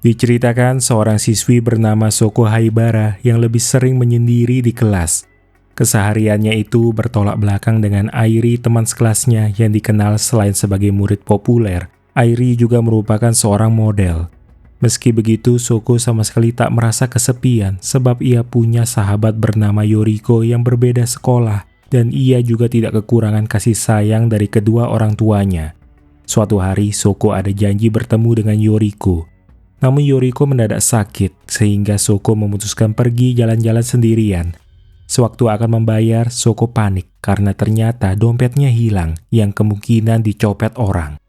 Diceritakan seorang siswi bernama Shoko Haibara yang lebih sering menyendiri di kelas. Kesehariannya itu bertolak belakang dengan Airi, teman sekelasnya yang dikenal selain sebagai murid populer. Airi juga merupakan seorang model. Meski begitu, Shoko sama sekali tak merasa kesepian sebab ia punya sahabat bernama Yoriko yang berbeda sekolah dan ia juga tidak kekurangan kasih sayang dari kedua orang tuanya. Suatu hari, Shoko ada janji bertemu dengan Yoriko. Namun Yoriko mendadak sakit sehingga Shoko memutuskan pergi jalan-jalan sendirian. Sewaktu akan membayar, Shoko panik karena ternyata dompetnya hilang yang kemungkinan dicopet orang.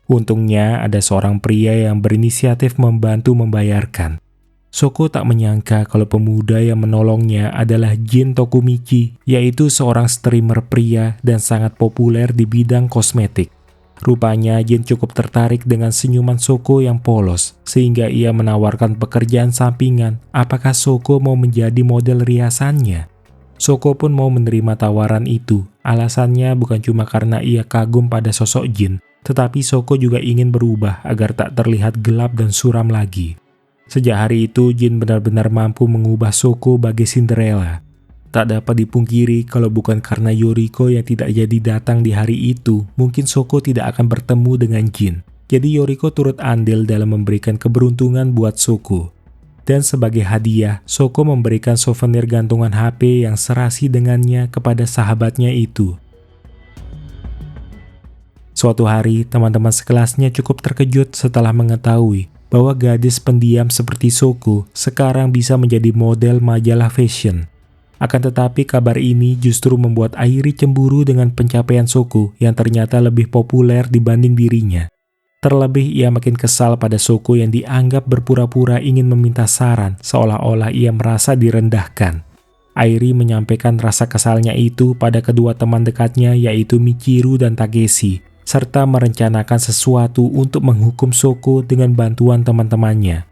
Untungnya ada seorang pria yang berinisiatif membantu membayarkan. Shoko tak menyangka kalau pemuda yang menolongnya adalah Jin Tokumichi, yaitu seorang streamer pria dan sangat populer di bidang kosmetik. Rupanya Jin cukup tertarik dengan senyuman Shoko yang polos, sehingga ia menawarkan pekerjaan sampingan apakah Shoko mau menjadi model riasannya. Shoko pun mau menerima tawaran itu. Alasannya bukan cuma karena ia kagum pada sosok Jin, tetapi Shoko juga ingin berubah agar tak terlihat gelap dan suram lagi. Sejak hari itu, Jin benar-benar mampu mengubah Shoko bagai Cinderella. Tak dapat dipungkiri kalau bukan karena Yoriko yang tidak jadi datang di hari itu, mungkin Shoko tidak akan bertemu dengan Jin. Jadi Yoriko turut andil dalam memberikan keberuntungan buat Shoko. Dan sebagai hadiah, Shoko memberikan souvenir gantungan HP yang serasi dengannya kepada sahabatnya itu. Suatu hari, teman-teman sekelasnya cukup terkejut setelah mengetahui bahwa gadis pendiam seperti Shoko sekarang bisa menjadi model majalah fashion. Akan tetapi kabar ini justru membuat Airi cemburu dengan pencapaian Shoko yang ternyata lebih populer dibanding dirinya. Terlebih ia makin kesal pada Shoko yang dianggap berpura-pura ingin meminta saran seolah-olah ia merasa direndahkan. Airi menyampaikan rasa kesalnya itu pada kedua teman dekatnya yaitu Michiru dan Takeshi, serta merencanakan sesuatu untuk menghukum Shoko dengan bantuan teman-temannya.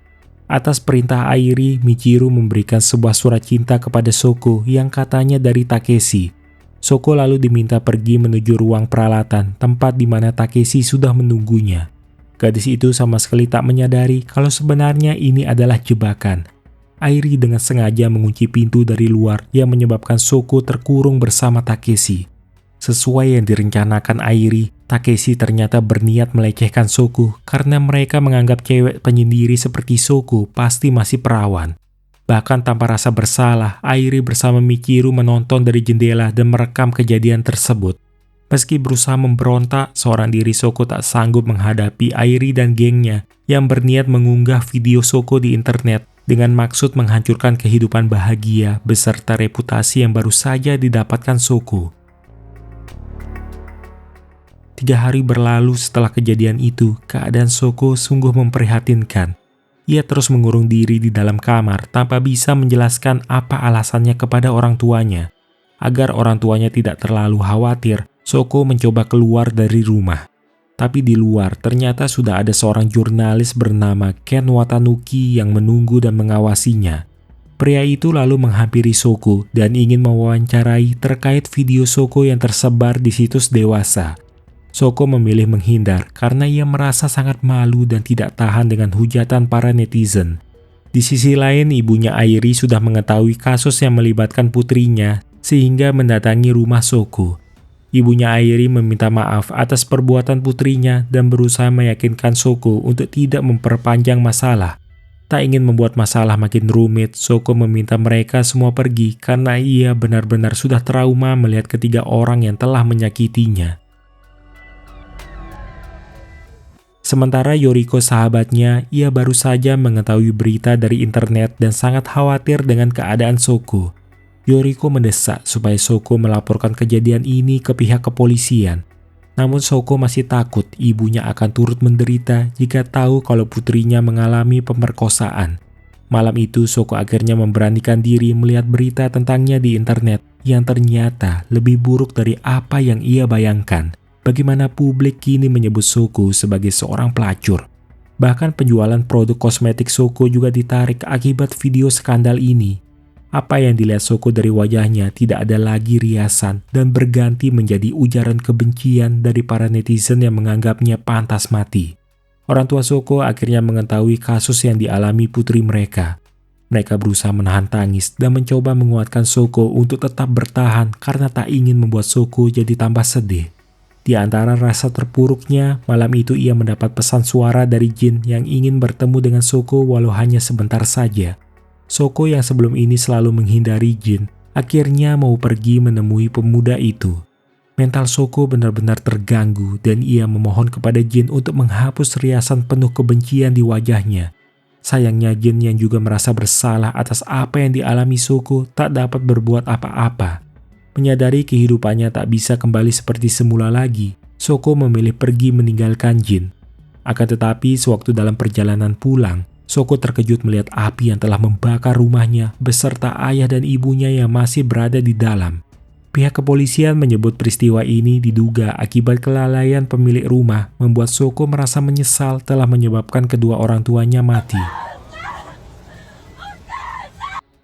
Atas perintah Airi, Michiru memberikan sebuah surat cinta kepada Shoko yang katanya dari Takeshi. Shoko lalu diminta pergi menuju ruang peralatan, tempat di mana Takeshi sudah menunggunya. Gadis itu sama sekali tak menyadari kalau sebenarnya ini adalah jebakan. Airi dengan sengaja mengunci pintu dari luar yang menyebabkan Shoko terkurung bersama Takeshi. Sesuai yang direncanakan Airi, Takeshi ternyata berniat melecehkan Shoko karena mereka menganggap cewek penyendiri seperti Shoko pasti masih perawan. Bahkan tanpa rasa bersalah, Airi bersama Michiru menonton dari jendela dan merekam kejadian tersebut. Meski berusaha memberontak, seorang diri Shoko tak sanggup menghadapi Airi dan gengnya yang berniat mengunggah video Shoko di internet dengan maksud menghancurkan kehidupan bahagia beserta reputasi yang baru saja didapatkan Shoko. 3 hari berlalu setelah kejadian itu, keadaan Shoko sungguh memprihatinkan. Ia terus mengurung diri di dalam kamar tanpa bisa menjelaskan apa alasannya kepada orang tuanya. Agar orang tuanya tidak terlalu khawatir, Shoko mencoba keluar dari rumah. Tapi di luar ternyata sudah ada seorang jurnalis bernama Ken Watanuki yang menunggu dan mengawasinya. Pria itu lalu menghampiri Shoko dan ingin mewawancarai terkait video Shoko yang tersebar di situs dewasa. Shoko memilih menghindar karena ia merasa sangat malu dan tidak tahan dengan hujatan para netizen. Di sisi lain, ibunya Airi sudah mengetahui kasus yang melibatkan putrinya sehingga mendatangi rumah Shoko. Ibunya Airi meminta maaf atas perbuatan putrinya dan berusaha meyakinkan Shoko untuk tidak memperpanjang masalah. Tak ingin membuat masalah makin rumit, Shoko meminta mereka semua pergi karena ia benar-benar sudah trauma melihat ketiga orang yang telah menyakitinya. Sementara Yoriko sahabatnya, ia baru saja mengetahui berita dari internet dan sangat khawatir dengan keadaan Shoko. Yoriko mendesak supaya Shoko melaporkan kejadian ini ke pihak kepolisian. Namun Shoko masih takut ibunya akan turut menderita jika tahu kalau putrinya mengalami pemerkosaan. Malam itu Shoko akhirnya memberanikan diri melihat berita tentangnya di internet yang ternyata lebih buruk dari apa yang ia bayangkan. Bagaimana publik kini menyebut Shoko sebagai seorang pelacur. Bahkan penjualan produk kosmetik Shoko juga ditarik akibat video skandal ini. Apa yang dilihat Shoko dari wajahnya tidak ada lagi riasan dan berganti menjadi ujaran kebencian dari para netizen yang menganggapnya pantas mati. Orang tua Soko akhirnya mengetahui kasus yang dialami putri mereka. Mereka berusaha menahan tangis dan mencoba menguatkan Soko untuk tetap bertahan karena tak ingin membuat Soko jadi tambah sedih. Di antara rasa terpuruknya, malam itu ia mendapat pesan suara dari jin yang ingin bertemu dengan Soko walau hanya sebentar saja. Soko yang sebelum ini selalu menghindari jin, akhirnya mau pergi menemui pemuda itu. Mental Soko benar-benar terganggu dan ia memohon kepada jin untuk menghapus riasan penuh kebencian di wajahnya. Sayangnya jin yang juga merasa bersalah atas apa yang dialami Soko tak dapat berbuat apa-apa. Menyadari kehidupannya tak bisa kembali seperti semula lagi, Soko memilih pergi meninggalkan jin. Akan tetapi, sewaktu dalam perjalanan pulang, Soko terkejut melihat api yang telah membakar rumahnya beserta ayah dan ibunya yang masih berada di dalam. Pihak kepolisian menyebut peristiwa ini diduga akibat kelalaian pemilik rumah membuat Soko merasa menyesal telah menyebabkan kedua orang tuanya mati.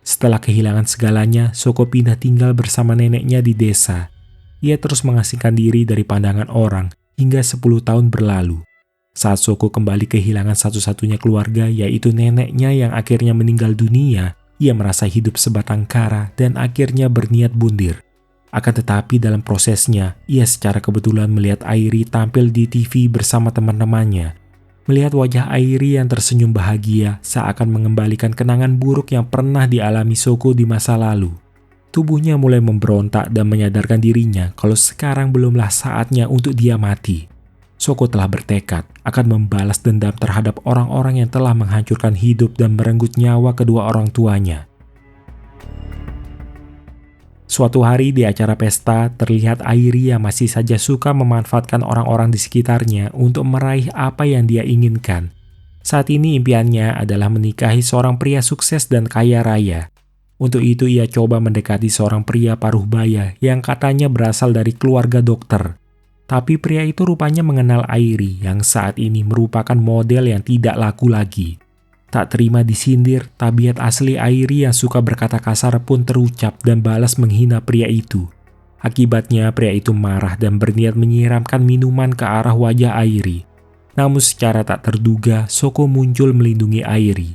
Setelah kehilangan segalanya, Soko pindah tinggal bersama neneknya di desa. Ia terus mengasingkan diri dari pandangan orang hingga 10 tahun berlalu. Saat Soko kembali kehilangan satu-satunya keluarga, yaitu neneknya yang akhirnya meninggal dunia, ia merasa hidup sebatang kara dan akhirnya berniat bundir. Akan tetapi dalam prosesnya, ia secara kebetulan melihat Airi tampil di TV bersama teman-temannya. Melihat wajah Airi yang tersenyum bahagia seakan mengembalikan kenangan buruk yang pernah dialami Soko di masa lalu. Tubuhnya mulai memberontak dan menyadarkan dirinya kalau sekarang belumlah saatnya untuk dia mati. Soko telah bertekad akan membalas dendam terhadap orang-orang yang telah menghancurkan hidup dan merenggut nyawa kedua orang tuanya. Suatu hari di acara pesta, terlihat Airi yang masih saja suka memanfaatkan orang-orang di sekitarnya untuk meraih apa yang dia inginkan. Saat ini impiannya adalah menikahi seorang pria sukses dan kaya raya. Untuk itu ia coba mendekati seorang pria paruh baya yang katanya berasal dari keluarga dokter. Tapi pria itu rupanya mengenal Airi yang saat ini merupakan model yang tidak laku lagi. Tak terima disindir, tabiat asli Airi yang suka berkata kasar pun terucap dan balas menghina pria itu. Akibatnya pria itu marah dan berniat menyiramkan minuman ke arah wajah Airi. Namun secara tak terduga, Soko muncul melindungi Airi.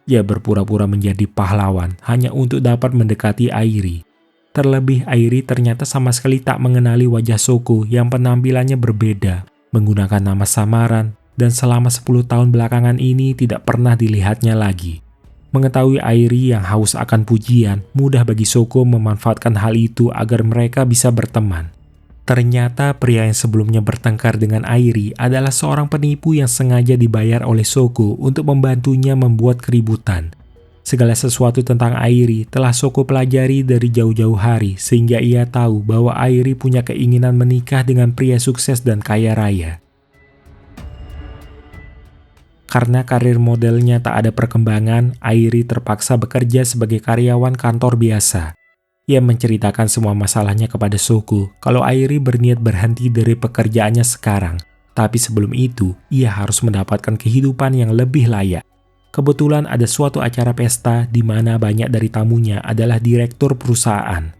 Ia berpura-pura menjadi pahlawan hanya untuk dapat mendekati Airi. Terlebih Airi ternyata sama sekali tak mengenali wajah Soko yang penampilannya berbeda, menggunakan nama samaran, dan selama 10 tahun belakangan ini tidak pernah dilihatnya lagi. Mengetahui Airi yang haus akan pujian, mudah bagi Soko memanfaatkan hal itu agar mereka bisa berteman. Ternyata pria yang sebelumnya bertengkar dengan Airi adalah seorang penipu yang sengaja dibayar oleh Soko untuk membantunya membuat keributan. Segala sesuatu tentang Airi telah Soko pelajari dari jauh-jauh hari sehingga ia tahu bahwa Airi punya keinginan menikah dengan pria sukses dan kaya raya. Karena karir modelnya tak ada perkembangan, Airi terpaksa bekerja sebagai karyawan kantor biasa. Ia menceritakan semua masalahnya kepada Soko kalau Airi berniat berhenti dari pekerjaannya sekarang. Tapi sebelum itu, ia harus mendapatkan kehidupan yang lebih layak. Kebetulan ada suatu acara pesta di mana banyak dari tamunya adalah direktur perusahaan.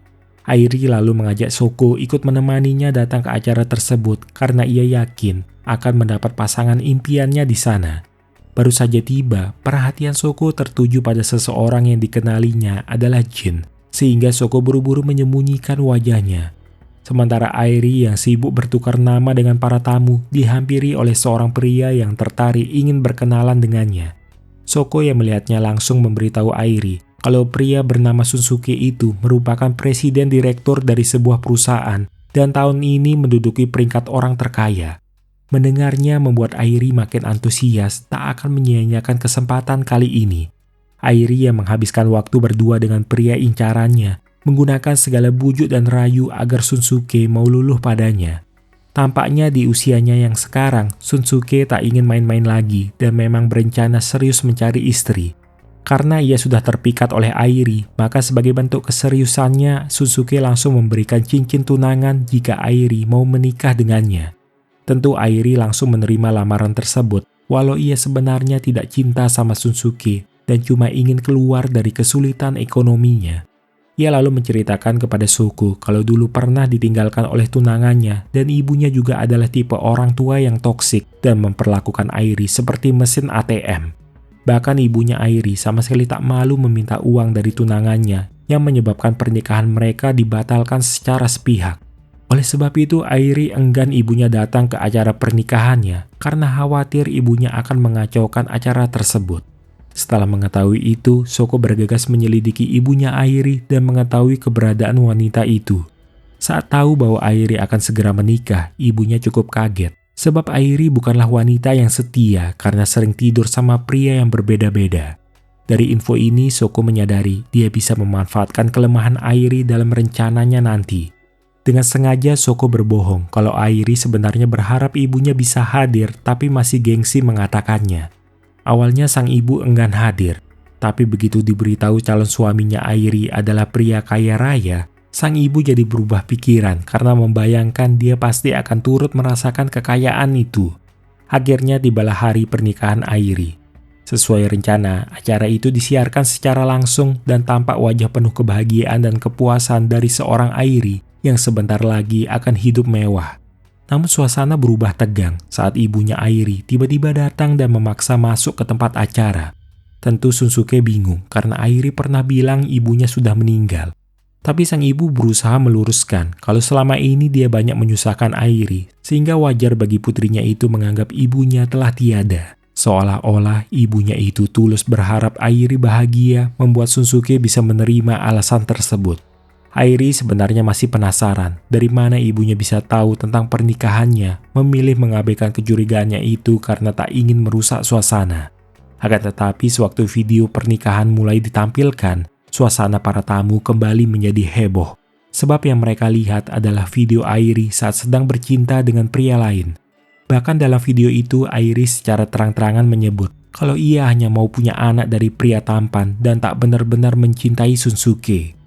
Airi lalu mengajak Soko ikut menemaninya datang ke acara tersebut karena ia yakin akan mendapat pasangan impiannya di sana. Baru saja tiba, perhatian Soko tertuju pada seseorang yang dikenalinya adalah jin, sehingga Soko buru-buru menyembunyikan wajahnya. Sementara Airi yang sibuk bertukar nama dengan para tamu dihampiri oleh seorang pria yang tertarik ingin berkenalan dengannya. Soko yang melihatnya langsung memberitahu Airi kalau pria bernama Shunsuke itu merupakan presiden direktur dari sebuah perusahaan dan tahun ini menduduki peringkat orang terkaya. Mendengarnya membuat Airi makin antusias tak akan menyia-nyiakan kesempatan kali ini. Airi yang menghabiskan waktu berdua dengan pria incarannya, menggunakan segala bujuk dan rayu agar Shunsuke mau luluh padanya. Tampaknya di usianya yang sekarang, Shunsuke tak ingin main-main lagi dan memang berencana serius mencari istri. Karena ia sudah terpikat oleh Airi, maka sebagai bentuk keseriusannya, Shunsuke langsung memberikan cincin tunangan jika Airi mau menikah dengannya. Tentu Airi langsung menerima lamaran tersebut, walau ia sebenarnya tidak cinta sama Shunsuke dan cuma ingin keluar dari kesulitan ekonominya. Ia lalu menceritakan kepada Shoko kalau dulu pernah ditinggalkan oleh tunangannya dan ibunya juga adalah tipe orang tua yang toksik dan memperlakukan Airi seperti mesin ATM. Bahkan ibunya Airi sama sekali tak malu meminta uang dari tunangannya yang menyebabkan pernikahan mereka dibatalkan secara sepihak. Oleh sebab itu, Airi enggan ibunya datang ke acara pernikahannya karena khawatir ibunya akan mengacaukan acara tersebut. Setelah mengetahui itu, Shoko bergegas menyelidiki ibunya Airi dan mengetahui keberadaan wanita itu. Saat tahu bahwa Airi akan segera menikah, ibunya cukup kaget. Sebab Airi bukanlah wanita yang setia karena sering tidur sama pria yang berbeda-beda. Dari info ini, Shoko menyadari dia bisa memanfaatkan kelemahan Airi dalam rencananya nanti. Dengan sengaja Shoko berbohong kalau Airi sebenarnya berharap ibunya bisa hadir tapi masih gengsi mengatakannya. Awalnya sang ibu enggan hadir, tapi begitu diberitahu calon suaminya Airi adalah pria kaya raya, sang ibu jadi berubah pikiran karena membayangkan dia pasti akan turut merasakan kekayaan itu. Akhirnya tibalah hari pernikahan Airi. Sesuai rencana, acara itu disiarkan secara langsung dan tampak wajah penuh kebahagiaan dan kepuasan dari seorang Airi yang sebentar lagi akan hidup mewah. Namun suasana berubah tegang saat ibunya Airi tiba-tiba datang dan memaksa masuk ke tempat acara. Tentu Shunsuke bingung karena Airi pernah bilang ibunya sudah meninggal. Tapi sang ibu berusaha meluruskan kalau selama ini dia banyak menyusahkan Airi, sehingga wajar bagi putrinya itu menganggap ibunya telah tiada. Seolah-olah ibunya itu tulus berharap Airi bahagia, membuat Shunsuke bisa menerima alasan tersebut. Airi sebenarnya masih penasaran dari mana ibunya bisa tahu tentang pernikahannya, memilih mengabaikan kecurigaannya itu karena tak ingin merusak suasana. Akan tetapi sewaktu video pernikahan mulai ditampilkan, suasana para tamu kembali menjadi heboh. Sebab yang mereka lihat adalah video Airi saat sedang bercinta dengan pria lain. Bahkan dalam video itu Airi secara terang-terangan menyebut kalau ia hanya mau punya anak dari pria tampan dan tak benar-benar mencintai Shunsuke.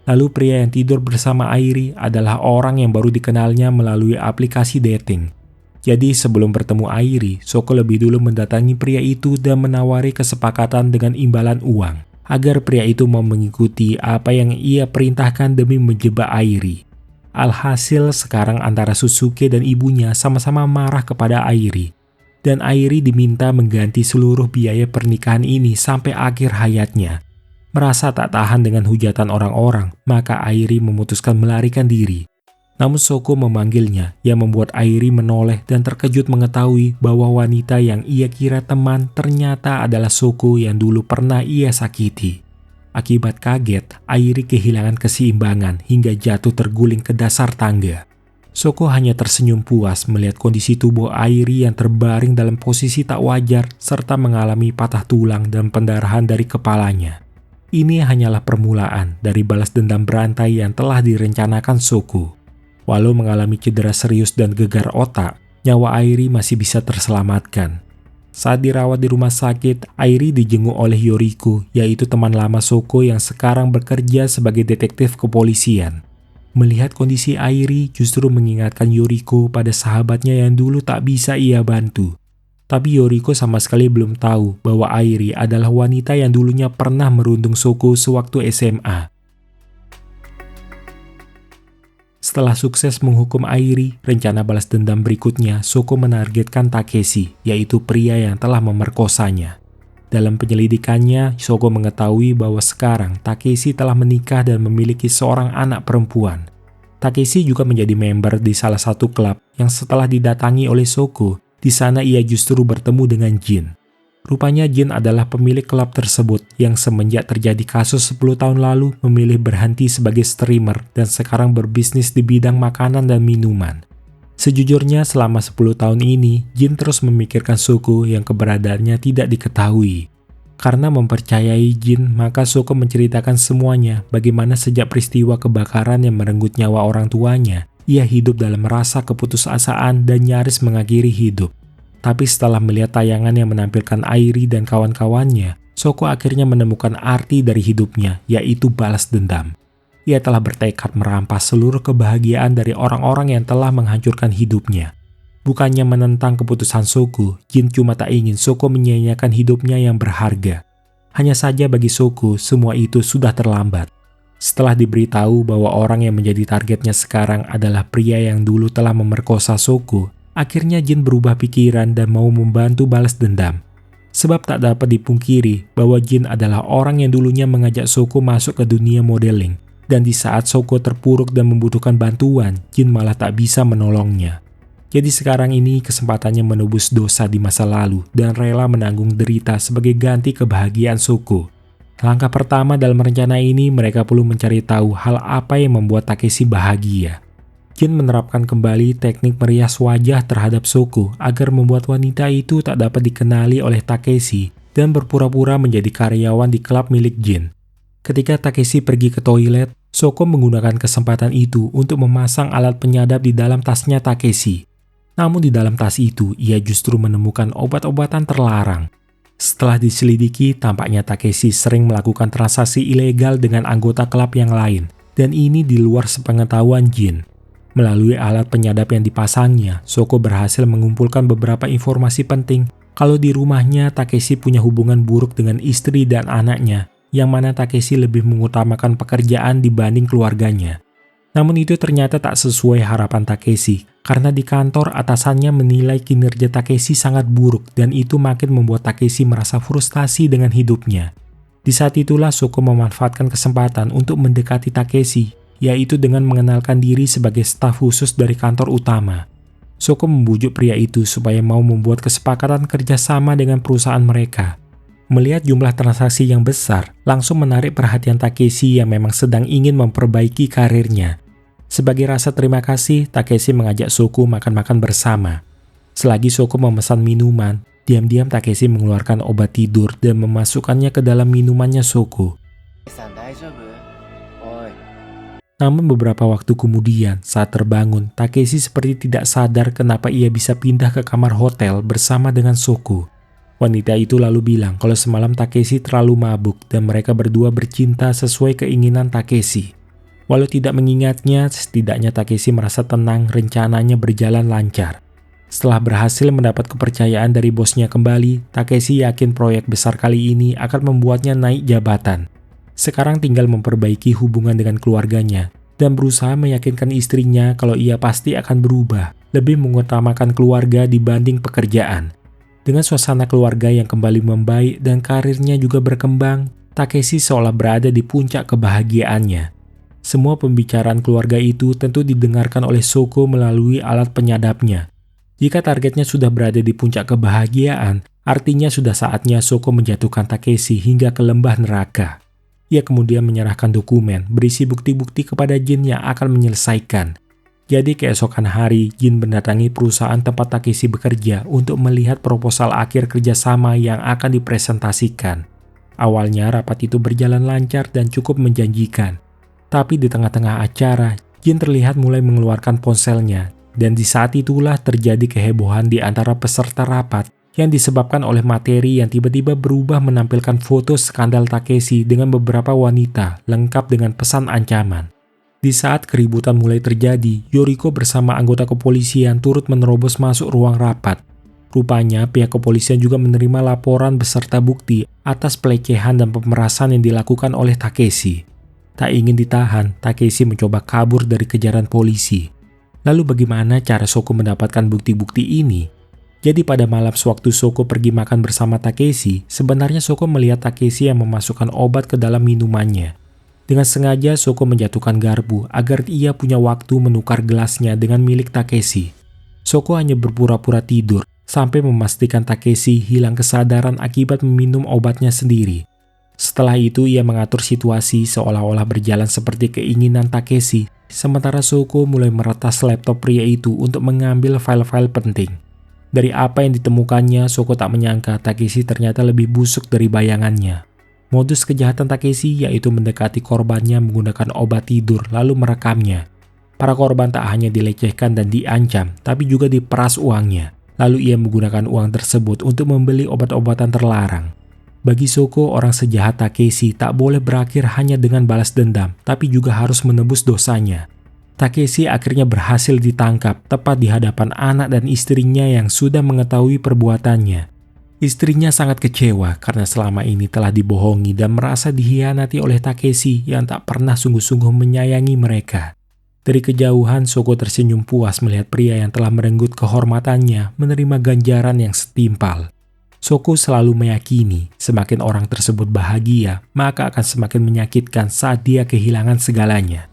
Lalu pria yang tidur bersama Airi adalah orang yang baru dikenalnya melalui aplikasi dating. Jadi sebelum bertemu Airi, Shoko lebih dulu mendatangi pria itu dan menawari kesepakatan dengan imbalan uang, agar pria itu mau mengikuti apa yang ia perintahkan demi menjebak Airi. Alhasil sekarang antara Shunsuke dan ibunya sama-sama marah kepada Airi. Dan Airi diminta mengganti seluruh biaya pernikahan ini sampai akhir hayatnya. Merasa tak tahan dengan hujatan orang-orang, maka Airi memutuskan melarikan diri. Namun Shoko memanggilnya, yang membuat Airi menoleh dan terkejut mengetahui bahwa wanita yang ia kira teman ternyata adalah Shoko yang dulu pernah ia sakiti. Akibat kaget, Airi kehilangan keseimbangan hingga jatuh terguling ke dasar tangga. Shoko hanya tersenyum puas melihat kondisi tubuh Airi yang terbaring dalam posisi tak wajar serta mengalami patah tulang dan pendarahan dari kepalanya. Ini hanyalah permulaan dari balas dendam berantai yang telah direncanakan Shoko. Walau mengalami cedera serius dan gegar otak, nyawa Airi masih bisa terselamatkan. Saat dirawat di rumah sakit, Airi dijenguk oleh Yoriko, yaitu teman lama Shoko yang sekarang bekerja sebagai detektif kepolisian. Melihat kondisi Airi justru mengingatkan Yoriko pada sahabatnya yang dulu tak bisa ia bantu. Tapi Yoriko sama sekali belum tahu bahwa Airi adalah wanita yang dulunya pernah merundung Shoko sewaktu SMA. Setelah sukses menghukum Airi, rencana balas dendam berikutnya Shoko menargetkan Takeshi, yaitu pria yang telah memerkosanya. Dalam penyelidikannya, Shoko mengetahui bahwa sekarang Takeshi telah menikah dan memiliki seorang anak perempuan. Takeshi juga menjadi member di salah satu klub yang setelah didatangi oleh Shoko, di sana ia justru bertemu dengan Jin. Rupanya Jin adalah pemilik klub tersebut yang semenjak terjadi kasus 10 tahun lalu memilih berhenti sebagai streamer dan sekarang berbisnis di bidang makanan dan minuman. Sejujurnya selama 10 tahun ini, Jin terus memikirkan Shoko yang keberadaannya tidak diketahui. Karena mempercayai Jin, maka Shoko menceritakan semuanya bagaimana sejak peristiwa kebakaran yang merenggut nyawa orang tuanya, ia hidup dalam rasa keputusasaan dan nyaris mengakhiri hidup. Tapi setelah melihat tayangan yang menampilkan Airi dan kawan-kawannya, Shoko akhirnya menemukan arti dari hidupnya, yaitu balas dendam. Ia telah bertekad merampas seluruh kebahagiaan dari orang-orang yang telah menghancurkan hidupnya. Bukannya menentang keputusan Shoko, Jin cuma tak ingin Shoko menyia-nyiakan hidupnya yang berharga. Hanya saja bagi Shoko, semua itu sudah terlambat. Setelah diberitahu bahwa orang yang menjadi targetnya sekarang adalah pria yang dulu telah memerkosa Shoko, akhirnya Jin berubah pikiran dan mau membantu balas dendam. Sebab tak dapat dipungkiri bahwa Jin adalah orang yang dulunya mengajak Shoko masuk ke dunia modeling. Dan di saat Shoko terpuruk dan membutuhkan bantuan, Jin malah tak bisa menolongnya. Jadi sekarang ini kesempatannya menebus dosa di masa lalu dan rela menanggung derita sebagai ganti kebahagiaan Shoko. Langkah pertama dalam rencana ini, mereka perlu mencari tahu hal apa yang membuat Takeshi bahagia. Jin menerapkan kembali teknik merias wajah terhadap Shoko agar membuat wanita itu tak dapat dikenali oleh Takeshi dan berpura-pura menjadi karyawan di klub milik Jin. Ketika Takeshi pergi ke toilet, Shoko menggunakan kesempatan itu untuk memasang alat penyadap di dalam tasnya Takeshi. Namun di dalam tas itu, ia justru menemukan obat-obatan terlarang. Setelah diselidiki, tampaknya Takeshi sering melakukan transaksi ilegal dengan anggota klub yang lain, dan ini di luar sepengetahuan Jin. Melalui alat penyadap yang dipasangnya, Shoko berhasil mengumpulkan beberapa informasi penting kalau di rumahnya Takeshi punya hubungan buruk dengan istri dan anaknya, yang mana Takeshi lebih mengutamakan pekerjaan dibanding keluarganya. Namun itu ternyata tak sesuai harapan Takeshi, karena di kantor atasannya menilai kinerja Takeshi sangat buruk dan itu makin membuat Takeshi merasa frustasi dengan hidupnya. Di saat itulah Shoko memanfaatkan kesempatan untuk mendekati Takeshi, yaitu dengan mengenalkan diri sebagai staf khusus dari kantor utama. Shoko membujuk pria itu supaya mau membuat kesepakatan kerjasama dengan perusahaan mereka. Melihat jumlah transaksi yang besar, langsung menarik perhatian Takeshi yang memang sedang ingin memperbaiki karirnya. Sebagai rasa terima kasih, Takeshi mengajak Shoko makan-makan bersama. Selagi Shoko memesan minuman, diam-diam Takeshi mengeluarkan obat tidur dan memasukkannya ke dalam minumannya Shoko. Namun beberapa waktu kemudian, saat terbangun, Takeshi seperti tidak sadar kenapa ia bisa pindah ke kamar hotel bersama dengan Shoko. Wanita itu lalu bilang kalau semalam Takeshi terlalu mabuk dan mereka berdua bercinta sesuai keinginan Takeshi. Walau tidak mengingatnya, setidaknya Takeshi merasa tenang rencananya berjalan lancar. Setelah berhasil mendapat kepercayaan dari bosnya kembali, Takeshi yakin proyek besar kali ini akan membuatnya naik jabatan. Sekarang tinggal memperbaiki hubungan dengan keluarganya dan berusaha meyakinkan istrinya kalau ia pasti akan berubah, lebih mengutamakan keluarga dibanding pekerjaan. Dengan suasana keluarga yang kembali membaik dan karirnya juga berkembang, Takeshi seolah berada di puncak kebahagiaannya. Semua pembicaraan keluarga itu tentu didengarkan oleh Shoko melalui alat penyadapnya. Jika targetnya sudah berada di puncak kebahagiaan, artinya sudah saatnya Shoko menjatuhkan Takeshi hingga ke lembah neraka. Ia kemudian menyerahkan dokumen berisi bukti-bukti kepada Jin yang akan menyelesaikan. Jadi keesokan hari, Jin mendatangi perusahaan tempat Takeshi bekerja untuk melihat proposal akhir kerjasama yang akan dipresentasikan. Awalnya rapat itu berjalan lancar dan cukup menjanjikan. Tapi di tengah-tengah acara, Jin terlihat mulai mengeluarkan ponselnya. Dan di saat itulah terjadi kehebohan di antara peserta rapat yang disebabkan oleh materi yang tiba-tiba berubah menampilkan foto skandal Takeshi dengan beberapa wanita lengkap dengan pesan ancaman. Di saat keributan mulai terjadi, Yoriko bersama anggota kepolisian turut menerobos masuk ruang rapat. Rupanya pihak kepolisian juga menerima laporan beserta bukti atas pelecehan dan pemerasan yang dilakukan oleh Takeshi. Tak ingin ditahan, Takeshi mencoba kabur dari kejaran polisi. Lalu bagaimana cara Shoko mendapatkan bukti-bukti ini? Jadi pada malam sewaktu Shoko pergi makan bersama Takeshi, sebenarnya Shoko melihat Takeshi yang memasukkan obat ke dalam minumannya. Dengan sengaja Shoko menjatuhkan garpu agar ia punya waktu menukar gelasnya dengan milik Takeshi. Shoko hanya berpura-pura tidur sampai memastikan Takeshi hilang kesadaran akibat meminum obatnya sendiri. Setelah itu ia mengatur situasi seolah-olah berjalan seperti keinginan Takeshi, sementara Shoko mulai meretas laptop pria itu untuk mengambil file-file penting. Dari apa yang ditemukannya, Shoko tak menyangka Takeshi ternyata lebih busuk dari bayangannya. Modus kejahatan Takeshi yaitu mendekati korbannya menggunakan obat tidur lalu merekamnya. Para korban tak hanya dilecehkan dan diancam, tapi juga diperas uangnya. Lalu ia menggunakan uang tersebut untuk membeli obat-obatan terlarang. Bagi Shoko, orang sejahat Takeshi tak boleh berakhir hanya dengan balas dendam, tapi juga harus menebus dosanya. Takeshi akhirnya berhasil ditangkap tepat di hadapan anak dan istrinya yang sudah mengetahui perbuatannya. Istrinya sangat kecewa karena selama ini telah dibohongi dan merasa dikhianati oleh Takeshi yang tak pernah sungguh-sungguh menyayangi mereka. Dari kejauhan, Shoko tersenyum puas melihat pria yang telah merenggut kehormatannya menerima ganjaran yang setimpal. Shoko selalu meyakini semakin orang tersebut bahagia, maka akan semakin menyakitkan saat dia kehilangan segalanya.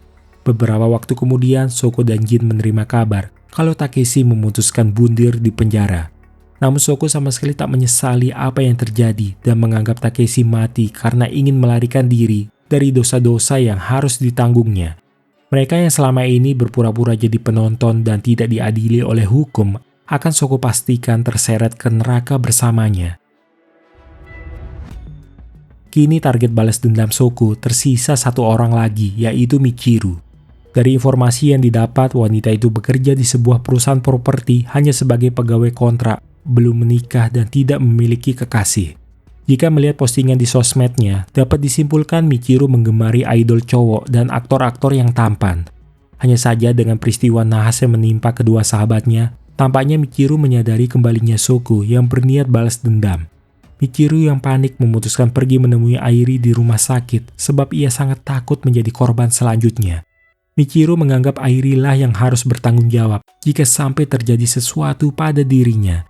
Beberapa waktu kemudian, Shoko dan Jin menerima kabar kalau Takeshi memutuskan bundir di penjara. Namun Shoko sama sekali tak menyesali apa yang terjadi dan menganggap Takeshi mati karena ingin melarikan diri dari dosa-dosa yang harus ditanggungnya. Mereka yang selama ini berpura-pura jadi penonton dan tidak diadili oleh hukum akan Shoko pastikan terseret ke neraka bersamanya. Kini target balas dendam Shoko tersisa satu orang lagi, yaitu Michiru. Dari informasi yang didapat, wanita itu bekerja di sebuah perusahaan properti hanya sebagai pegawai kontrak, belum menikah dan tidak memiliki kekasih. Jika melihat postingan di sosmednya, dapat disimpulkan Michiru menggemari idol cowok dan aktor-aktor yang tampan. Hanya saja dengan peristiwa nahas yang menimpa kedua sahabatnya, tampaknya Michiru menyadari kembalinya Shoko yang berniat balas dendam. Michiru yang panik memutuskan pergi menemui Airi di rumah sakit sebab ia sangat takut menjadi korban selanjutnya. Michiru menganggap Airi lah yang harus bertanggung jawab jika sampai terjadi sesuatu pada dirinya.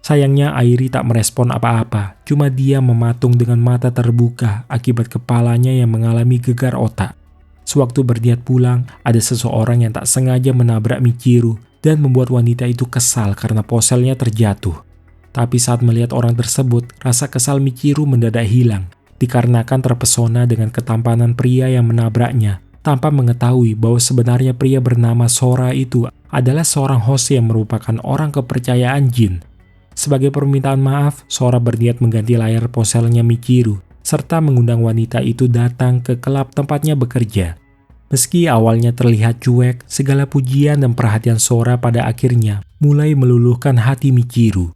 Sayangnya Airi tak merespon apa-apa, cuma dia mematung dengan mata terbuka akibat kepalanya yang mengalami gegar otak. Sewaktu berniat pulang, ada seseorang yang tak sengaja menabrak Michiru dan membuat wanita itu kesal karena poselnya terjatuh. Tapi saat melihat orang tersebut, rasa kesal Michiru mendadak hilang, dikarenakan terpesona dengan ketampanan pria yang menabraknya, tanpa mengetahui bahwa sebenarnya pria bernama Sora itu adalah seorang host yang merupakan orang kepercayaan Jin. Sebagai permintaan maaf, Sora berniat mengganti layar ponselnya Michiru, serta mengundang wanita itu datang ke klub tempatnya bekerja. Meski awalnya terlihat cuek, segala pujian dan perhatian Sora pada akhirnya mulai meluluhkan hati Michiru.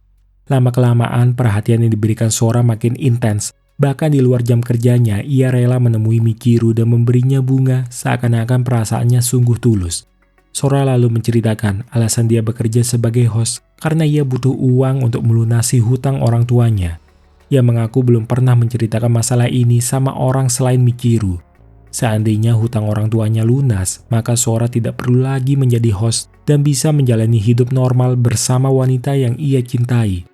Lama-kelamaan perhatian yang diberikan Sora makin intens, bahkan di luar jam kerjanya ia rela menemui Michiru dan memberinya bunga seakan-akan perasaannya sungguh tulus. Sora lalu menceritakan alasan dia bekerja sebagai host karena ia butuh uang untuk melunasi hutang orang tuanya. Ia mengaku belum pernah menceritakan masalah ini sama orang selain Michiru. Seandainya hutang orang tuanya lunas, maka Sora tidak perlu lagi menjadi host dan bisa menjalani hidup normal bersama wanita yang ia cintai.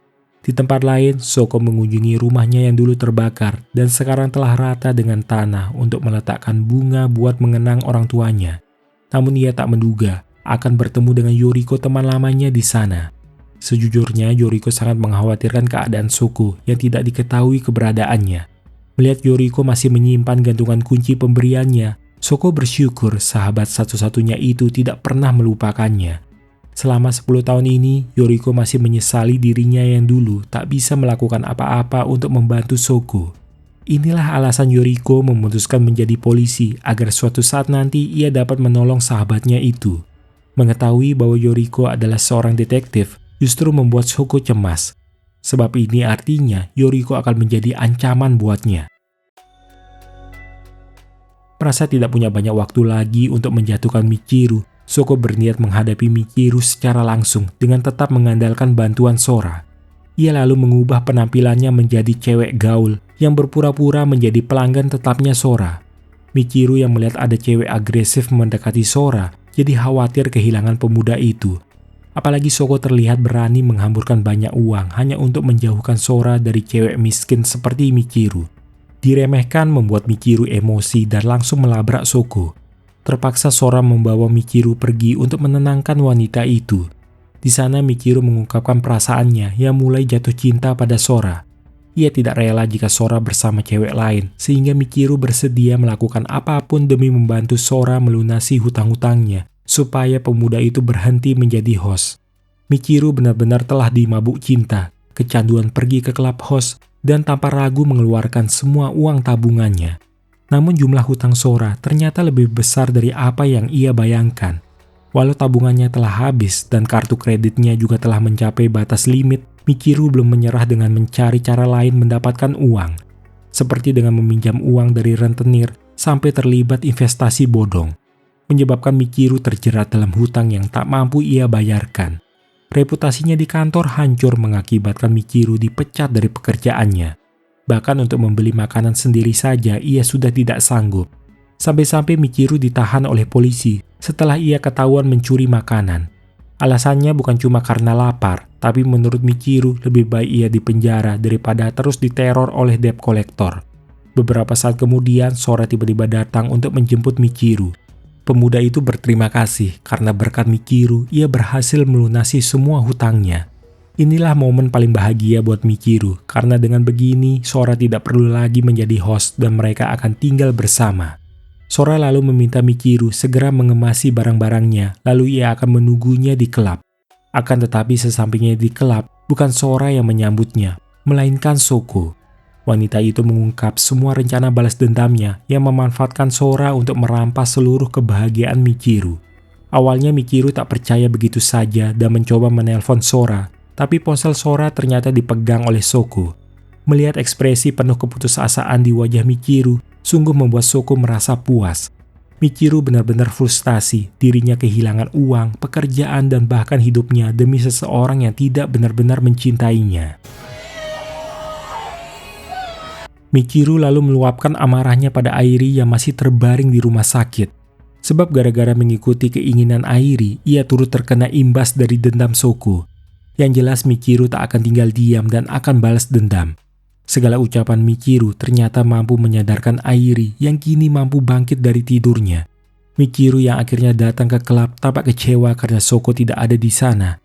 Di tempat lain, Shoko mengunjungi rumahnya yang dulu terbakar dan sekarang telah rata dengan tanah untuk meletakkan bunga buat mengenang orang tuanya. Namun ia tak menduga akan bertemu dengan Yoriko teman lamanya di sana. Sejujurnya, Yoriko sangat mengkhawatirkan keadaan Shoko yang tidak diketahui keberadaannya. Melihat Yoriko masih menyimpan gantungan kunci pemberiannya, Shoko bersyukur sahabat satu-satunya itu tidak pernah melupakannya. Selama 10 tahun ini, Yoriko masih menyesali dirinya yang dulu tak bisa melakukan apa-apa untuk membantu Shoko. Inilah alasan Yoriko memutuskan menjadi polisi agar suatu saat nanti ia dapat menolong sahabatnya itu. Mengetahui bahwa Yoriko adalah seorang detektif justru membuat Shoko cemas. Sebab ini artinya Yoriko akan menjadi ancaman buatnya. Merasa tidak punya banyak waktu lagi untuk menjatuhkan Michiru, Shoko berniat menghadapi Michiru secara langsung dengan tetap mengandalkan bantuan Sora. Ia lalu mengubah penampilannya menjadi cewek gaul yang berpura-pura menjadi pelanggan tetapnya Sora. Michiru yang melihat ada cewek agresif mendekati Sora jadi khawatir kehilangan pemuda itu. Apalagi Shoko terlihat berani menghamburkan banyak uang hanya untuk menjauhkan Sora dari cewek miskin seperti Michiru. Diremehkan membuat Michiru emosi dan langsung melabrak Shoko. Terpaksa Sora membawa Michiru pergi untuk menenangkan wanita itu. Di sana Michiru mengungkapkan perasaannya yang mulai jatuh cinta pada Sora. Ia tidak rela jika Sora bersama cewek lain, sehingga Michiru bersedia melakukan apapun demi membantu Sora melunasi hutang-hutangnya, supaya pemuda itu berhenti menjadi host. Michiru benar-benar telah dimabuk cinta, kecanduan pergi ke klub host, dan tanpa ragu mengeluarkan semua uang tabungannya. Namun jumlah hutang Sora ternyata lebih besar dari apa yang ia bayangkan. Walau tabungannya telah habis dan kartu kreditnya juga telah mencapai batas limit, Michiru belum menyerah dengan mencari cara lain mendapatkan uang. Seperti dengan meminjam uang dari rentenir sampai terlibat investasi bodong. Menyebabkan Michiru terjerat dalam hutang yang tak mampu ia bayarkan. reputasinya di kantor hancur mengakibatkan Michiru dipecat dari pekerjaannya. Bahkan untuk membeli makanan sendiri saja ia sudah tidak sanggup. Sampai-sampai Michiru ditahan oleh polisi setelah ia ketahuan mencuri makanan. Alasannya bukan cuma karena lapar, tapi menurut Michiru lebih baik ia dipenjara daripada terus diteror oleh debt collector. Beberapa saat kemudian Sora tiba-tiba datang untuk menjemput Michiru. Pemuda itu berterima kasih karena berkat Michiru ia berhasil melunasi semua hutangnya. Inilah momen paling bahagia buat Michiru, karena dengan begini Sora tidak perlu lagi menjadi host dan mereka akan tinggal bersama. Sora lalu meminta Michiru segera mengemasi barang-barangnya, lalu ia akan menunggunya di klub. Akan tetapi sesampainya di klub, bukan Sora yang menyambutnya, melainkan Shoko. Wanita itu mengungkap semua rencana balas dendamnya yang memanfaatkan Sora untuk merampas seluruh kebahagiaan Michiru. Awalnya Michiru tak percaya begitu saja dan mencoba menelpon Sora, tapi ponsel Sora ternyata dipegang oleh Shoko. Melihat ekspresi penuh keputusasaan di wajah Michiru, sungguh membuat Shoko merasa puas. Michiru benar-benar frustasi, dirinya kehilangan uang, pekerjaan, dan bahkan hidupnya demi seseorang yang tidak benar-benar mencintainya. Michiru lalu meluapkan amarahnya pada Airi yang masih terbaring di rumah sakit. Sebab gara-gara mengikuti keinginan Airi, ia turut terkena imbas dari dendam Shoko. Yang jelas Michiru tak akan tinggal diam dan akan balas dendam. Segala ucapan Michiru ternyata mampu menyadarkan Airi yang kini mampu bangkit dari tidurnya. Michiru yang akhirnya datang ke klub tampak kecewa karena Shoko tidak ada di sana.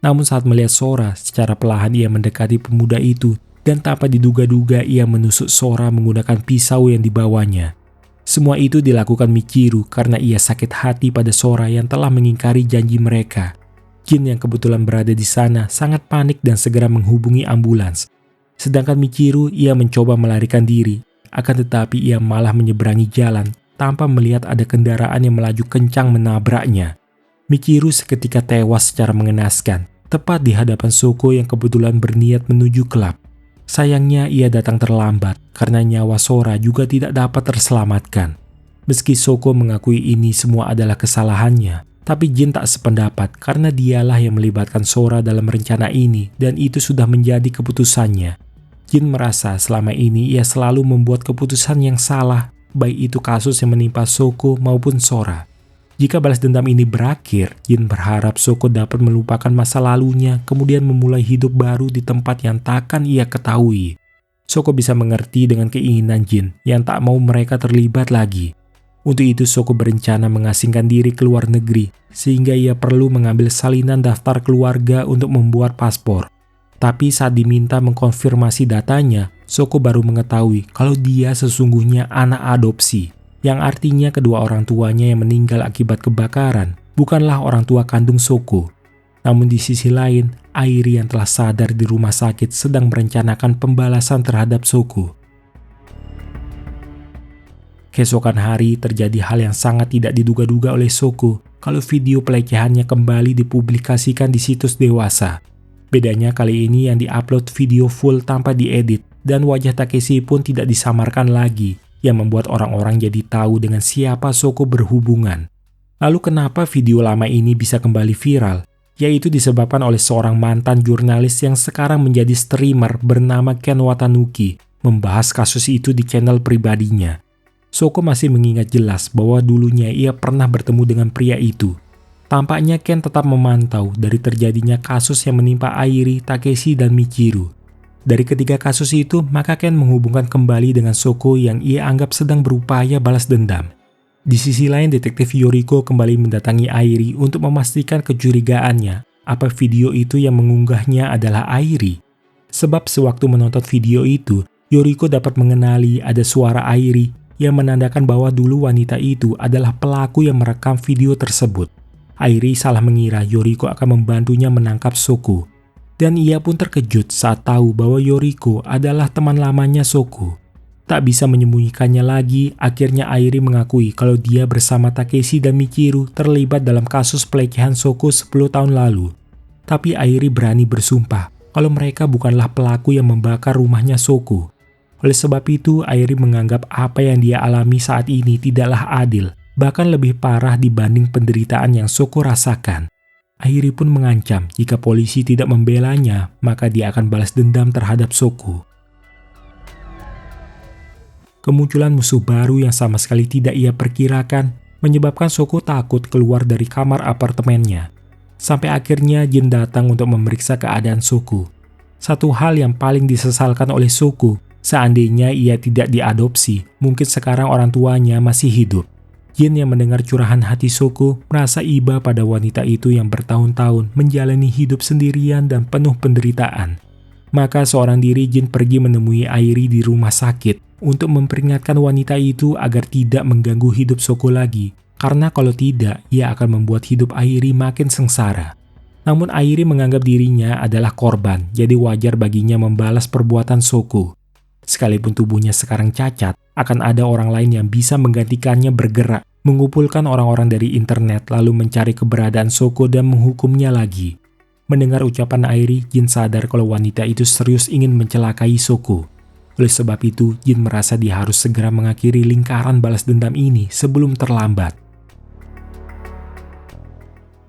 Namun saat melihat Sora, secara perlahan ia mendekati pemuda itu dan tanpa diduga-duga ia menusuk Sora menggunakan pisau yang dibawanya. Semua itu dilakukan Michiru karena ia sakit hati pada Sora yang telah mengingkari janji mereka. Jin yang kebetulan berada di sana sangat panik dan segera menghubungi ambulans. Sedangkan Michiru ia mencoba melarikan diri, akan tetapi ia malah menyeberangi jalan tanpa melihat ada kendaraan yang melaju kencang menabraknya. Michiru seketika tewas secara mengenaskan, tepat di hadapan Shoko yang kebetulan berniat menuju klub. Sayangnya ia datang terlambat karena nyawa Sora juga tidak dapat terselamatkan. Meski Shoko mengakui ini semua adalah kesalahannya, tapi Jin tak sependapat karena dialah yang melibatkan Sora dalam rencana ini dan itu sudah menjadi keputusannya. Jin merasa selama ini ia selalu membuat keputusan yang salah, baik itu kasus yang menimpa Shoko maupun Sora. Jika balas dendam ini berakhir, Jin berharap Shoko dapat melupakan masa lalunya kemudian memulai hidup baru di tempat yang takkan ia ketahui. Shoko bisa mengerti dengan keinginan Jin yang tak mau mereka terlibat lagi. Untuk itu Shoko berencana mengasingkan diri ke luar negeri, sehingga ia perlu mengambil salinan daftar keluarga untuk membuat paspor. Tapi saat diminta mengkonfirmasi datanya, Shoko baru mengetahui kalau dia sesungguhnya anak adopsi, yang artinya kedua orang tuanya yang meninggal akibat kebakaran bukanlah orang tua kandung Shoko. Namun di sisi lain, Airi yang telah sadar di rumah sakit sedang merencanakan pembalasan terhadap Shoko. Keesokan hari terjadi hal yang sangat tidak diduga-duga oleh Shoko kalau video pelecehannya kembali dipublikasikan di situs dewasa. Bedanya kali ini yang diupload video full tanpa diedit dan wajah Takeshi pun tidak disamarkan lagi yang membuat orang-orang jadi tahu dengan siapa Shoko berhubungan. Lalu kenapa video lama ini bisa kembali viral? Yaitu disebabkan oleh seorang mantan jurnalis yang sekarang menjadi streamer bernama Ken Watanuki membahas kasus itu di channel pribadinya. Shoko masih mengingat jelas bahwa dulunya ia pernah bertemu dengan pria itu. Tampaknya Ken tetap memantau dari terjadinya kasus yang menimpa Airi, Takeshi, dan Michiru. Dari ketiga kasus itu, maka Ken menghubungkan kembali dengan Shoko yang ia anggap sedang berupaya balas dendam. Di sisi lain, detektif Yoriko kembali mendatangi Airi untuk memastikan kecurigaannya apa video itu yang mengunggahnya adalah Airi. Sebab sewaktu menonton video itu, Yoriko dapat mengenali ada suara Airi yang menandakan bahwa dulu wanita itu adalah pelaku yang merekam video tersebut. Airi salah mengira Yoriko akan membantunya menangkap Shoko. Dan ia pun terkejut saat tahu bahwa Yoriko adalah teman lamanya Shoko. Tak bisa menyembunyikannya lagi, akhirnya Airi mengakui kalau dia bersama Takeshi dan Michiru terlibat dalam kasus pelecehan Shoko 10 tahun lalu. Tapi Airi berani bersumpah kalau mereka bukanlah pelaku yang membakar rumahnya Shoko. Oleh sebab itu, Airi menganggap apa yang dia alami saat ini tidaklah adil, bahkan lebih parah dibanding penderitaan yang Shoko rasakan. Airi pun mengancam jika polisi tidak membelanya, maka dia akan balas dendam terhadap Soko. Kemunculan musuh baru yang sama sekali tidak ia perkirakan menyebabkan Soko takut keluar dari kamar apartemennya. Sampai akhirnya Jin datang untuk memeriksa keadaan Soko. Satu hal yang paling disesalkan oleh Soko, seandainya ia tidak diadopsi, mungkin sekarang orang tuanya masih hidup. Jin yang mendengar curahan hati Soko merasa iba pada wanita itu yang bertahun-tahun menjalani hidup sendirian dan penuh penderitaan. Maka seorang diri Jin pergi menemui Airi di rumah sakit untuk memperingatkan wanita itu agar tidak mengganggu hidup Soko lagi, karena kalau tidak, ia akan membuat hidup Airi makin sengsara. Namun Airi menganggap dirinya adalah korban, jadi wajar baginya membalas perbuatan Soko. Sekalipun tubuhnya sekarang cacat, akan ada orang lain yang bisa menggantikannya bergerak, mengumpulkan orang-orang dari internet lalu mencari keberadaan Soko dan menghukumnya lagi. Mendengar ucapan Airi, Jin sadar kalau wanita itu serius ingin mencelakai Soko. Oleh sebab itu, Jin merasa dia harus segera mengakhiri lingkaran balas dendam ini sebelum terlambat.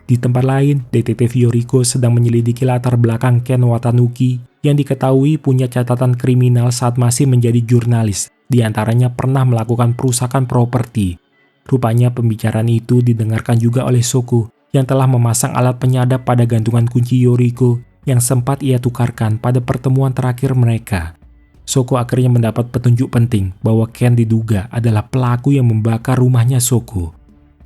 Di tempat lain, detektif Yoriko sedang menyelidiki latar belakang Ken Watanuki yang diketahui punya catatan kriminal saat masih menjadi jurnalis, di antaranya pernah melakukan perusakan properti. Rupanya pembicaraan itu didengarkan juga oleh Soko yang telah memasang alat penyadap pada gantungan kunci Yoriko yang sempat ia tukarkan pada pertemuan terakhir mereka. Soko akhirnya mendapat petunjuk penting bahwa Ken diduga adalah pelaku yang membakar rumahnya Soko.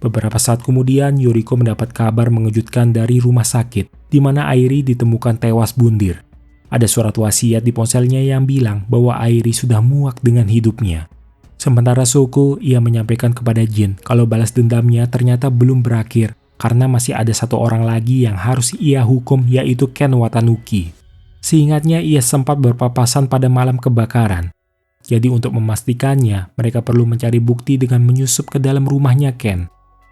Beberapa saat kemudian, Yoriko mendapat kabar mengejutkan dari rumah sakit, di mana Airi ditemukan tewas bundir. Ada surat wasiat di ponselnya yang bilang bahwa Airi sudah muak dengan hidupnya. Sementara Soko, ia menyampaikan kepada Jin kalau balas dendamnya ternyata belum berakhir, karena masih ada satu orang lagi yang harus ia hukum, yaitu Ken Watanuki. Seingatnya, ia sempat berpapasan pada malam kebakaran. Jadi untuk memastikannya, mereka perlu mencari bukti dengan menyusup ke dalam rumahnya Ken.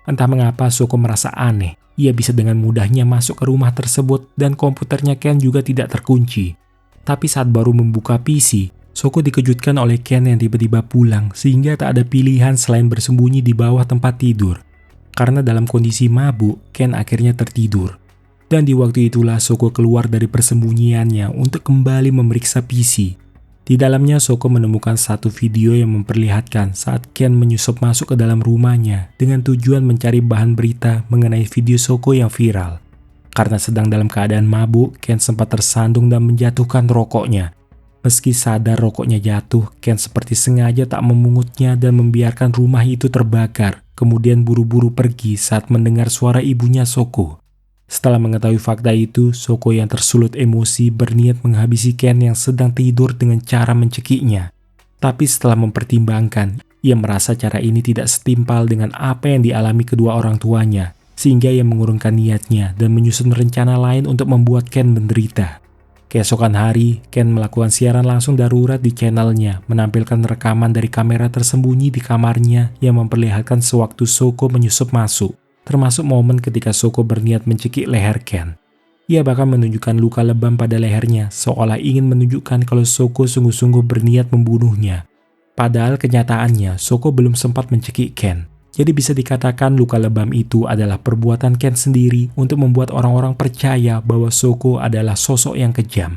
Entah mengapa Soko merasa aneh, ia bisa dengan mudahnya masuk ke rumah tersebut dan komputernya Ken juga tidak terkunci. Tapi saat baru membuka PC, Soko dikejutkan oleh Ken yang tiba-tiba pulang sehingga tak ada pilihan selain bersembunyi di bawah tempat tidur. Karena dalam kondisi mabuk, Ken akhirnya tertidur. Dan di waktu itulah Soko keluar dari persembunyiannya untuk kembali memeriksa PC. Di dalamnya Soko menemukan satu video yang memperlihatkan saat Ken menyusup masuk ke dalam rumahnya dengan tujuan mencari bahan berita mengenai video Soko yang viral. Karena sedang dalam keadaan mabuk, Ken sempat tersandung dan menjatuhkan rokoknya. Meski sadar rokoknya jatuh, Ken seperti sengaja tak memungutnya dan membiarkan rumah itu terbakar, kemudian buru-buru pergi saat mendengar suara ibunya Soko. Setelah mengetahui fakta itu, Soko yang tersulut emosi berniat menghabisi Ken yang sedang tidur dengan cara mencekiknya. Tapi setelah mempertimbangkan, ia merasa cara ini tidak setimpal dengan apa yang dialami kedua orang tuanya, sehingga ia mengurungkan niatnya dan menyusun rencana lain untuk membuat Ken menderita. Keesokan hari, Ken melakukan siaran langsung darurat di channelnya, menampilkan rekaman dari kamera tersembunyi di kamarnya yang memperlihatkan sewaktu Soko menyusup masuk. Termasuk momen ketika Soko berniat mencekik leher Ken. Ia bahkan menunjukkan luka lebam pada lehernya, seolah ingin menunjukkan kalau Soko sungguh-sungguh berniat membunuhnya. Padahal kenyataannya, Soko belum sempat mencekik Ken. Jadi bisa dikatakan luka lebam itu adalah perbuatan Ken sendiri untuk membuat orang-orang percaya bahwa Soko adalah sosok yang kejam.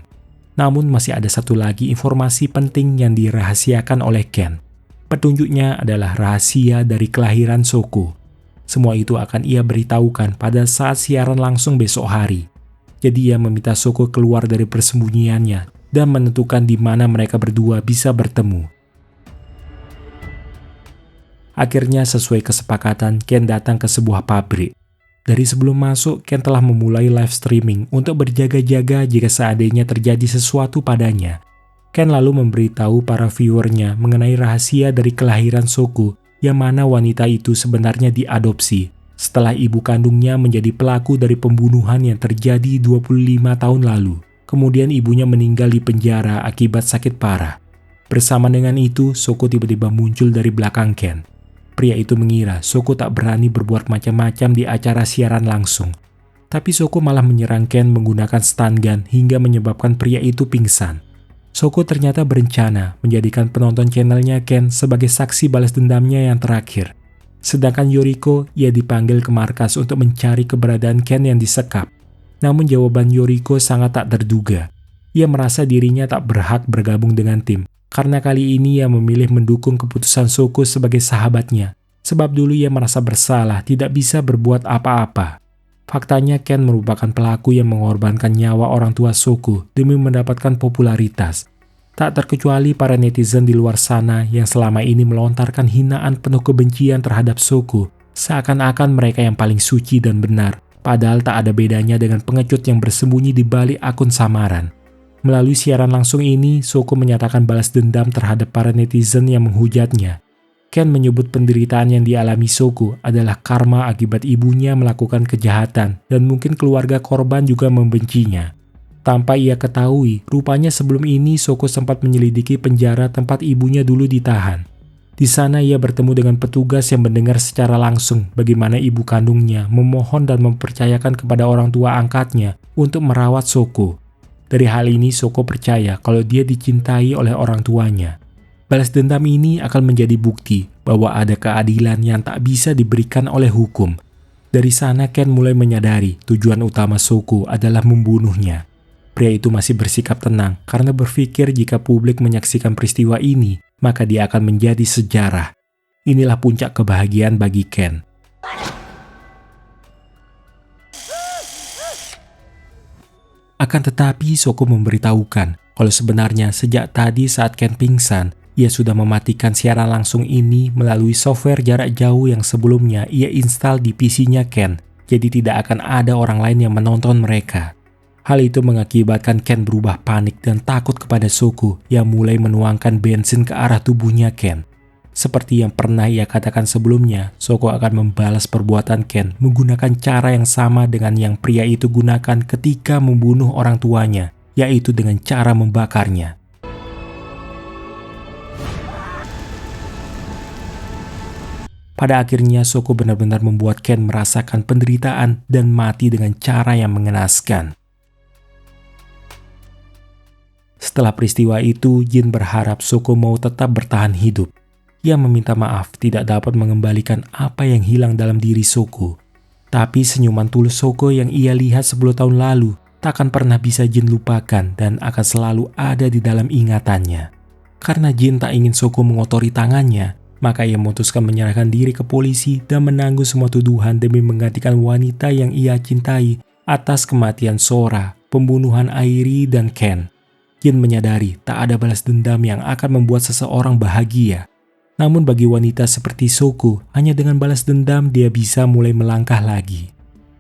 Namun masih ada satu lagi informasi penting yang dirahasiakan oleh Ken. Petunjuknya adalah rahasia dari kelahiran Soko. Semua itu akan ia beritahukan pada saat siaran langsung besok hari. Jadi ia meminta Soko keluar dari persembunyiannya dan menentukan di mana mereka berdua bisa bertemu. Akhirnya sesuai kesepakatan, Ken datang ke sebuah pabrik. Dari sebelum masuk, Ken telah memulai live streaming untuk berjaga-jaga jika seandainya terjadi sesuatu padanya. Ken lalu memberitahu para viewernya mengenai rahasia dari kelahiran Soko, yang mana wanita itu sebenarnya diadopsi setelah ibu kandungnya menjadi pelaku dari pembunuhan yang terjadi 25 tahun lalu. Kemudian ibunya meninggal di penjara akibat sakit parah. Bersama dengan itu, Soko tiba-tiba muncul dari belakang Ken. Pria itu mengira Soko tak berani berbuat macam-macam di acara siaran langsung. Tapi Soko malah menyerang Ken menggunakan stun gun hingga menyebabkan pria itu pingsan. Soko ternyata berencana menjadikan penonton channelnya Ken sebagai saksi balas dendamnya yang terakhir. Sedangkan Yoriko, ia dipanggil ke markas untuk mencari keberadaan Ken yang disekap. Namun jawaban Yoriko sangat tak terduga. Ia merasa dirinya tak berhak bergabung dengan tim, karena kali ini ia memilih mendukung keputusan Shoko sebagai sahabatnya. Sebab dulu ia merasa bersalah tidak bisa berbuat apa-apa. Faktanya Ken merupakan pelaku yang mengorbankan nyawa orang tua Shoko demi mendapatkan popularitas. Tak terkecuali para netizen di luar sana yang selama ini melontarkan hinaan penuh kebencian terhadap Shoko, seakan-akan mereka yang paling suci dan benar, padahal tak ada bedanya dengan pengecut yang bersembunyi di balik akun samaran. Melalui siaran langsung ini, Shoko menyatakan balas dendam terhadap para netizen yang menghujatnya. Ken menyebut penderitaan yang dialami Shoko adalah karma akibat ibunya melakukan kejahatan dan mungkin keluarga korban juga membencinya. Tanpa ia ketahui, rupanya sebelum ini Shoko sempat menyelidiki penjara tempat ibunya dulu ditahan. Di sana ia bertemu dengan petugas yang mendengar secara langsung bagaimana ibu kandungnya memohon dan mempercayakan kepada orang tua angkatnya untuk merawat Shoko. Dari hal ini Shoko percaya kalau dia dicintai oleh orang tuanya. Balas dendam ini akan menjadi bukti bahwa ada keadilan yang tak bisa diberikan oleh hukum. Dari sana Ken mulai menyadari tujuan utama Shoko adalah membunuhnya. Pria itu masih bersikap tenang karena berpikir jika publik menyaksikan peristiwa ini, maka dia akan menjadi sejarah. Inilah puncak kebahagiaan bagi Ken. Akan tetapi Shoko memberitahukan kalau sebenarnya sejak tadi saat Ken pingsan, ia sudah mematikan siaran langsung ini melalui software jarak jauh yang sebelumnya ia install di PC-nya Ken, jadi tidak akan ada orang lain yang menonton mereka. Hal itu mengakibatkan Ken berubah panik dan takut kepada Shoko yang mulai menuangkan bensin ke arah tubuhnya Ken. Seperti yang pernah ia katakan sebelumnya, Shoko akan membalas perbuatan Ken menggunakan cara yang sama dengan yang pria itu gunakan ketika membunuh orang tuanya, yaitu dengan cara membakarnya. Pada akhirnya Shoko benar-benar membuat Ken merasakan penderitaan dan mati dengan cara yang mengenaskan. Setelah peristiwa itu, Jin berharap Shoko mau tetap bertahan hidup. Ia meminta maaf tidak dapat mengembalikan apa yang hilang dalam diri Shoko. Tapi senyuman tulus Shoko yang ia lihat 10 tahun lalu takkan pernah bisa Jin lupakan dan akan selalu ada di dalam ingatannya. Karena Jin tak ingin Shoko mengotori tangannya, maka ia memutuskan menyerahkan diri ke polisi dan menanggung semua tuduhan demi menggantikan wanita yang ia cintai atas kematian Sora, pembunuhan Airi, dan Ken. Jin menyadari tak ada balas dendam yang akan membuat seseorang bahagia. Namun bagi wanita seperti Shoko, hanya dengan balas dendam dia bisa mulai melangkah lagi.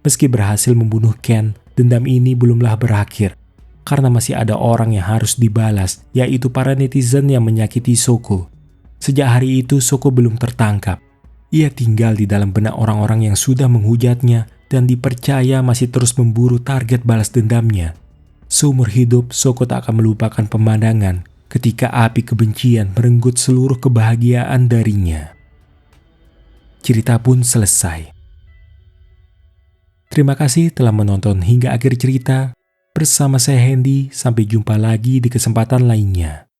Meski berhasil membunuh Ken, dendam ini belumlah berakhir. Karena masih ada orang yang harus dibalas, yaitu para netizen yang menyakiti Shoko. Sejak hari itu Shoko belum tertangkap. Ia tinggal di dalam benak orang-orang yang sudah menghujatnya dan dipercaya masih terus memburu target balas dendamnya. Seumur hidup, Shoko tak akan melupakan pemandangan ketika api kebencian merenggut seluruh kebahagiaan darinya. Cerita pun selesai. Terima kasih telah menonton hingga akhir cerita. Bersama saya Hendy, sampai jumpa lagi di kesempatan lainnya.